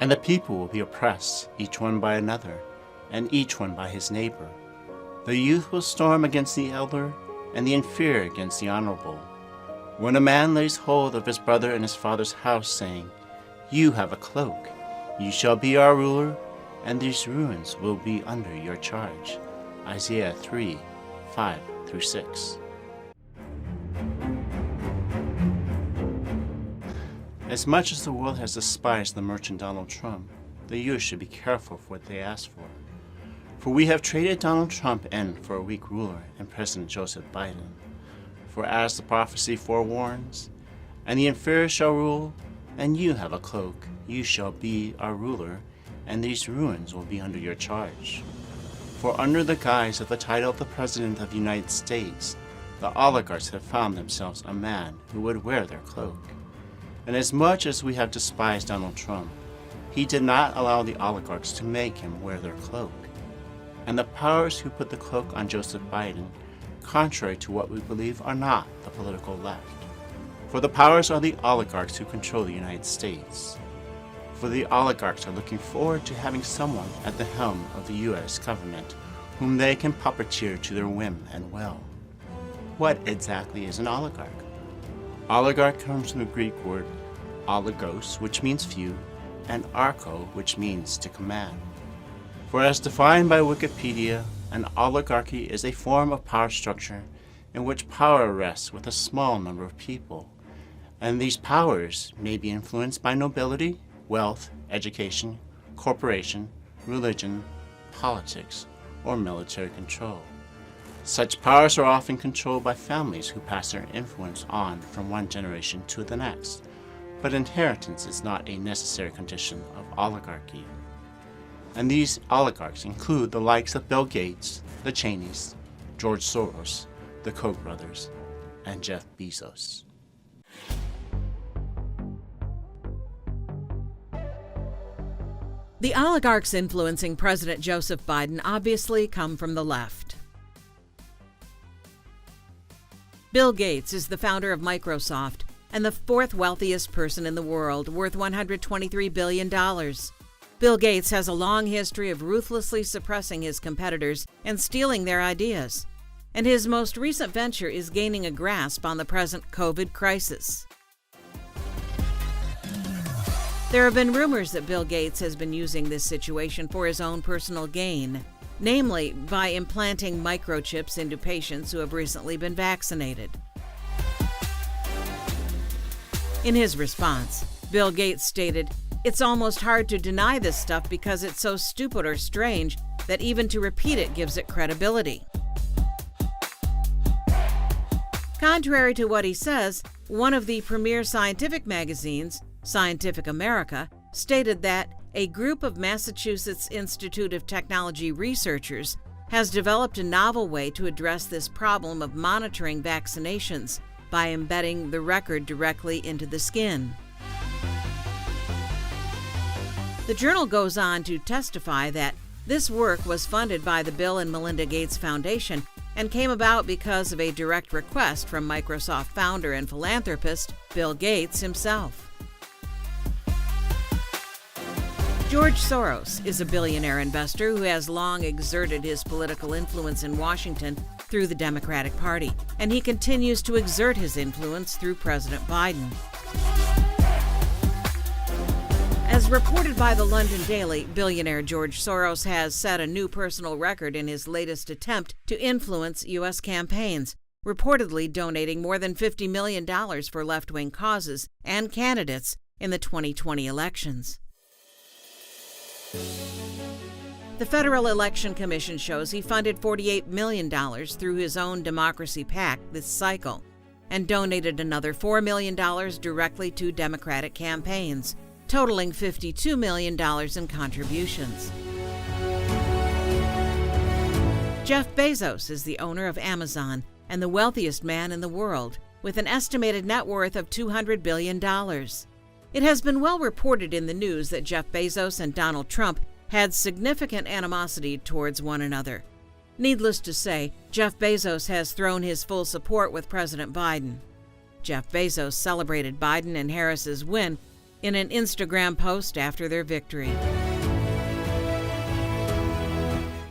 And the people will be oppressed, each one by another, and each one by his neighbor. The youth will storm against the elder, and the inferior against the honorable. When a man lays hold of his brother in his father's house, saying, "You have a cloak, you shall be our ruler, and these ruins will be under your charge." Isaiah 3, 5-6. As much as the world has despised the merchant Donald Trump, the youth should be careful for what they ask for. For we have traded Donald Trump in for a weak ruler and President Joseph Biden. For as the prophecy forewarns, and the inferior shall rule, and you have a cloak, you shall be our ruler, and these ruins will be under your charge. For under the guise of the title of the President of the United States, the oligarchs have found themselves a man who would wear their cloak. And as much as we have despised Donald Trump, he did not allow the oligarchs to make him wear their cloak. And the powers who put the cloak on Joseph Biden, contrary to what we believe, are not the political left. For the powers are the oligarchs who control the United States. For the oligarchs are looking forward to having someone at the helm of the U.S. government whom they can puppeteer to their whim and will. What exactly is an oligarch? Oligarch comes from the Greek word oligos, which means few, and archo, which means to command. For as defined by Wikipedia, an oligarchy is a form of power structure in which power rests with a small number of people, and these powers may be influenced by nobility, wealth, education, corporation, religion, politics, or military control. Such powers are often controlled by families who pass their influence on from one generation to the next, but inheritance is not a necessary condition of oligarchy. And these oligarchs include the likes of Bill Gates, the Cheneys, George Soros, the Koch brothers, and Jeff Bezos. The oligarchs influencing President Joseph Biden obviously come from the left. Bill Gates is the founder of Microsoft and the fourth wealthiest person in the world, worth $123 billion. Bill Gates has a long history of ruthlessly suppressing his competitors and stealing their ideas, and his most recent venture is gaining a grasp on the present COVID crisis. There have been rumors that Bill Gates has been using this situation for his own personal gain, namely by implanting microchips into patients who have recently been vaccinated. In his response, Bill Gates stated, "It's almost hard to deny this stuff because it's so stupid or strange that even to repeat it gives it credibility." Contrary to what he says, one of the premier scientific magazines, Scientific America, stated that a group of Massachusetts Institute of Technology researchers has developed a novel way to address this problem of monitoring vaccinations by embedding the record directly into the skin. The journal goes on to testify that this work was funded by the Bill and Melinda Gates Foundation and came about because of a direct request from Microsoft founder and philanthropist Bill Gates himself. George Soros is a billionaire investor who has long exerted his political influence in Washington through the Democratic Party, and he continues to exert his influence through President Biden. As reported by the London Daily, billionaire George Soros has set a new personal record in his latest attempt to influence U.S. campaigns, reportedly donating more than $50 million for left-wing causes and candidates in the 2020 elections. The Federal Election Commission shows he funded $48 million through his own Democracy PAC this cycle and donated another $4 million directly to Democratic campaigns, totaling $52 million in contributions. Jeff Bezos is the owner of Amazon and the wealthiest man in the world, with an estimated net worth of $200 billion. It has been well reported in the news that Jeff Bezos and Donald Trump had significant animosity towards one another. Needless to say, Jeff Bezos has thrown his full support with President Biden. Jeff Bezos celebrated Biden and Harris's win in an Instagram post after their victory.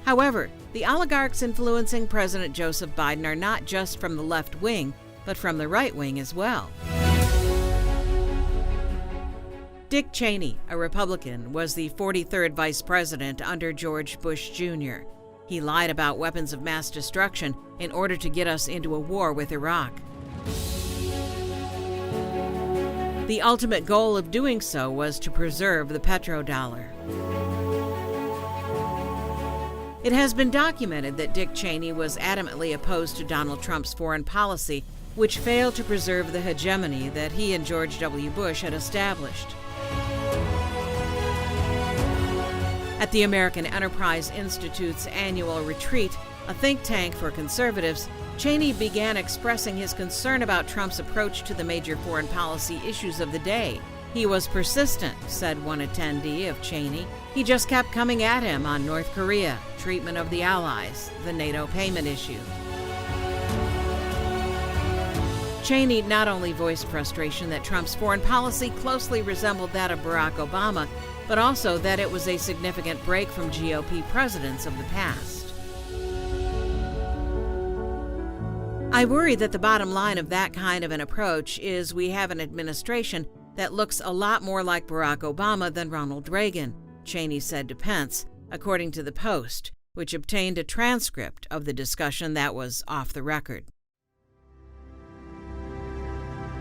However, the oligarchs influencing President Joseph Biden are not just from the left wing, but from the right wing as well. Dick Cheney, a Republican, was the 43rd vice president under George Bush Jr. He lied about weapons of mass destruction in order to get us into a war with Iraq. The ultimate goal of doing so was to preserve the petrodollar. It has been documented that Dick Cheney was adamantly opposed to Donald Trump's foreign policy, which failed to preserve the hegemony that he and George W. Bush had established. At the American Enterprise Institute's annual retreat, a think tank for conservatives, Cheney began expressing his concern about Trump's approach to the major foreign policy issues of the day. He was persistent, said one attendee of Cheney. He just kept coming at him on North Korea, treatment of the allies, the NATO payment issue. Cheney not only voiced frustration that Trump's foreign policy closely resembled that of Barack Obama, but also that it was a significant break from GOP presidents of the past. I worry that the bottom line of that kind of an approach is we have an administration that looks a lot more like Barack Obama than Ronald Reagan, Cheney said to Pence, according to the Post, which obtained a transcript of the discussion that was off the record.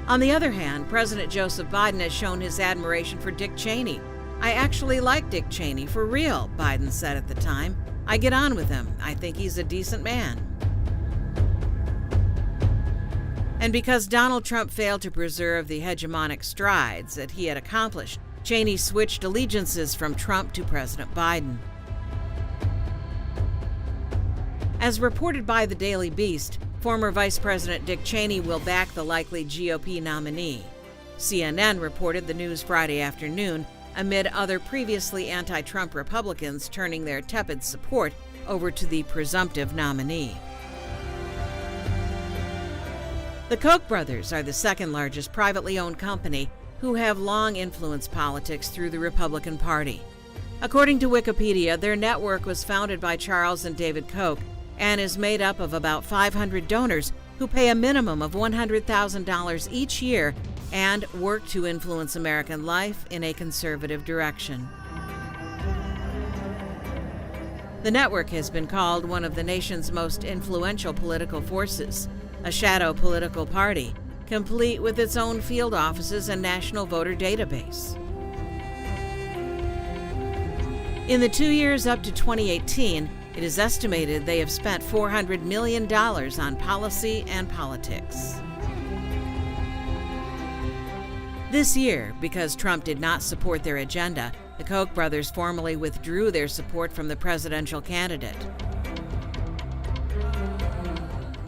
On the other hand, President Joseph Biden has shown his admiration for Dick Cheney. I actually like Dick Cheney, for real, Biden said at the time. I get on with him. I think he's a decent man. And because Donald Trump failed to preserve the hegemonic strides that he had accomplished, Cheney switched allegiances from Trump to President Biden. As reported by the Daily Beast, former Vice President Dick Cheney will back the likely GOP nominee. CNN reported the news Friday afternoon, amid other previously anti-Trump Republicans turning their tepid support over to the presumptive nominee. The Koch brothers are the second largest privately owned company who have long influenced politics through the Republican Party. According to Wikipedia, their network was founded by Charles and David Koch and is made up of about 500 donors who pay a minimum of $100,000 each year and work to influence American life in a conservative direction. The network has been called one of the nation's most influential political forces, a shadow political party, complete with its own field offices and national voter database. In the 2 years up to 2018, it is estimated they have spent $400 million on policy and politics. This year, because Trump did not support their agenda, the Koch brothers formally withdrew their support from the presidential candidate.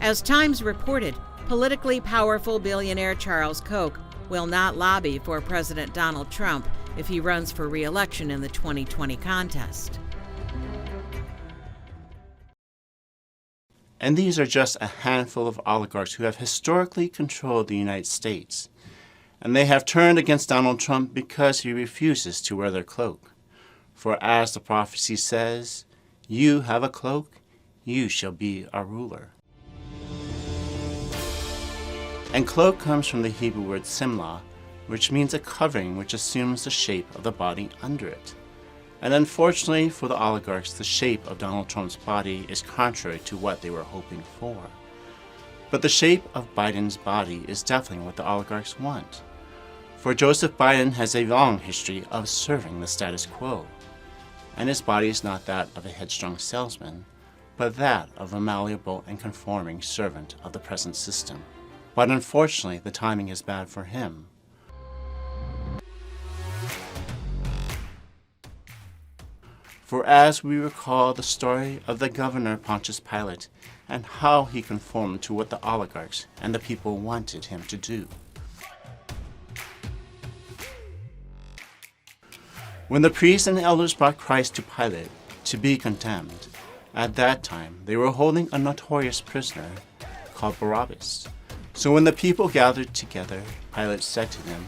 As Times reported, politically powerful billionaire Charles Koch will not lobby for President Donald Trump if he runs for re-election in the 2020 contest. And these are just a handful of oligarchs who have historically controlled the United States. And they have turned against Donald Trump because he refuses to wear their cloak. For as the prophecy says, "You have a cloak, you shall be our ruler." And cloak comes from the Hebrew word simlah, which means a covering which assumes the shape of the body under it. And unfortunately for the oligarchs, the shape of Donald Trump's body is contrary to what they were hoping for. But the shape of Biden's body is definitely what the oligarchs want. For Joseph Biden has a long history of serving the status quo, and his body is not that of a headstrong salesman, but that of a malleable and conforming servant of the present system. But unfortunately, the timing is bad for him. For as we recall the story of the governor Pontius Pilate and how he conformed to what the oligarchs and the people wanted him to do. When the priests and elders brought Christ to Pilate to be condemned, at that time they were holding a notorious prisoner called Barabbas. So when the people gathered together, Pilate said to them,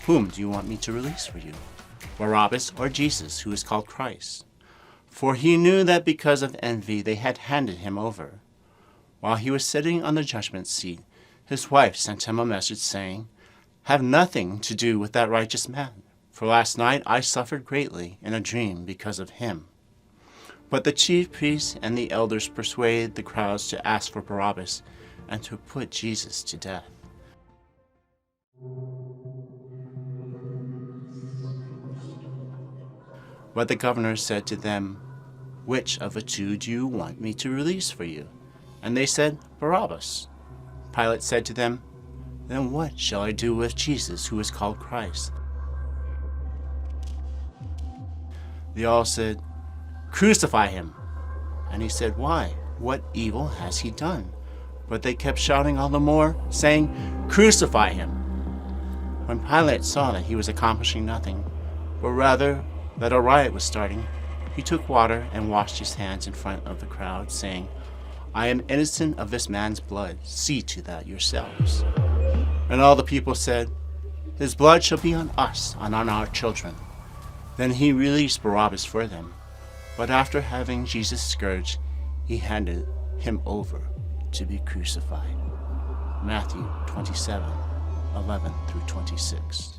Whom do you want me to release for you, Barabbas or Jesus, who is called Christ?" For he knew that because of envy they had handed him over. While he was sitting on the judgment seat, his wife sent him a message saying, "Have nothing to do with that righteous man, for last night I suffered greatly in a dream because of him." But the chief priests and the elders persuaded the crowds to ask for Barabbas and to put Jesus to death. But the governor said to them, "Which of the two do you want me to release for you?" And they said, "Barabbas." Pilate said to them, "Then what shall I do with Jesus, who is called Christ?" They all said, "Crucify him." And he said, "Why? What evil has he done?" But they kept shouting all the more, saying, "Crucify him." When Pilate saw that he was accomplishing nothing, but rather that a riot was starting, he took water and washed his hands in front of the crowd, saying, "I am innocent of this man's blood. See to that yourselves." And all the people said, "His blood shall be on us and on our children." Then he released Barabbas for them. But after having Jesus scourged, he handed him over to be crucified. Matthew 27:11 through 26.